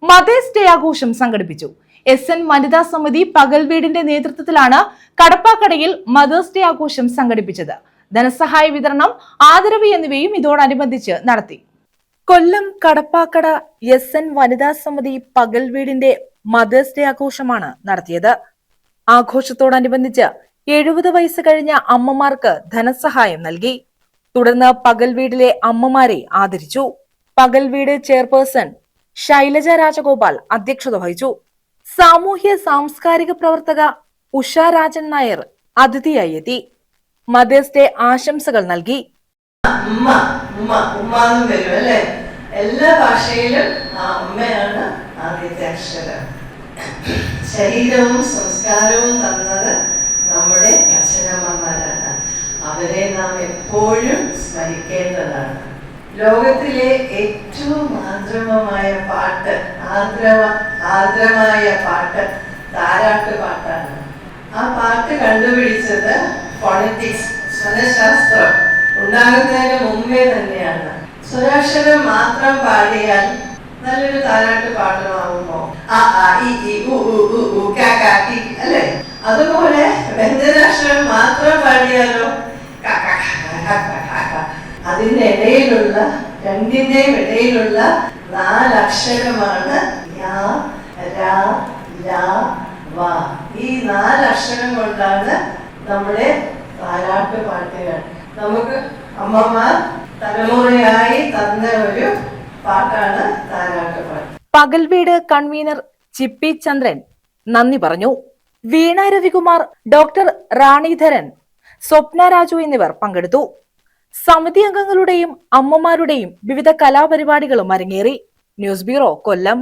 Mothers day ആഘോഷം സംഘടിപ്പിച്ചു. SN വനിതാ സമിതി പകൽവീടിന്റെ നേതൃത്വത്തിലാണ് കടപ്പാക്കടയിൽ മദേഴ്സ് ഡേ ആഘോഷം സംഘടിപ്പിച്ചത്. ധനസഹായ വിതരണം, ആദരവ് എന്നിവയും ഇതോടനുബന്ധിച്ച് നടത്തി. കൊല്ലം കടപ്പാക്കട SN വനിതാ സമിതി പകൽവീടിന്റെ മദേഴ്സ് ഡേ ആഘോഷമാണ് നടത്തിയത്. ആഘോഷത്തോടനുബന്ധിച്ച് 70 വയസ്സ് കഴിഞ്ഞ അമ്മമാർക്ക് ധനസഹായം നൽകി. തുടർന്ന് പകൽവീടിലെ അമ്മമാരെ ആദരിച്ചു. പകൽവീട് ചെയർപേഴ്സൺ ശൈലജ രാജഗോപാൽ അധ്യക്ഷത വഹിച്ചു. സാമൂഹ്യ സാംസ്കാരിക പ്രവർത്തക ഉഷ രാജൻ നായർ അതിഥിയായി എത്തി. മദേഴ്സ് ഡേ ആശംസകൾ നൽകി. എല്ലാ ഭാഷയിലും ആ അമ്മയാണ് ആദ്യത്തെ അക്ഷരം. ശരീരവും സംസ്കാരവും തന്നത് നമ്മുടെ അച്ഛനമ്മമാരാണ്. അവരെ നാം എപ്പോഴും സ്മരിക്കേണ്ടതാണ്. ലോകത്തിലെ ഏറ്റവും ആർദ്രമായ പാട്ട് താരാട്ട് പാട്ടാണ്. ആ പാട്ട് കണ്ടുപിടിച്ചത് ഫോണറ്റിക്സ്, സ്വരശാസ്ത്രം ഉണ്ടാകുന്നതിന് മുമ്പേ തന്നെയാണ്. സ്വരാക്ഷരം മാത്രം പാടിയാൽ നല്ലൊരു താരാട്ട് പാട്ടുമാവുമോ? അല്ലേ? അതുപോലെ വ്യഞ്ജനാക്ഷരം മാത്രം പാടിയാലോ? അതിന്റെ ഇടയിലുള്ള രണ്ടിന്റെയും ഇടയിലുള്ള 4 അക്ഷരമാണ് യാ, രാ, ലാ, വാ. ഈ 4 അക്ഷരം കൊണ്ടാണ് നമ്മുടെ താരാട്ട് പാട്ടുകൾ. നമുക്ക് അമ്മമാർ തലമുറയായി തന്ന ഒരു പാട്ടാണ് താരാട്ട് പാട്ട്. പകൽവീട് കൺവീനർ ചിപ്പി ചന്ദ്രൻ നന്ദി പറഞ്ഞു. വീണ രവികുമാർ, ഡോക്ടർ റാണിധരൻ, സ്വപ്ന രാജു എന്നിവർ പങ്കെടുത്തു. സമിതി അംഗങ്ങളുടെയും അമ്മമാരുടെയും വിവിധ കലാപരിപാടികളും അരങ്ങേറി. ന്യൂസ് ബ്യൂറോ, കൊല്ലം.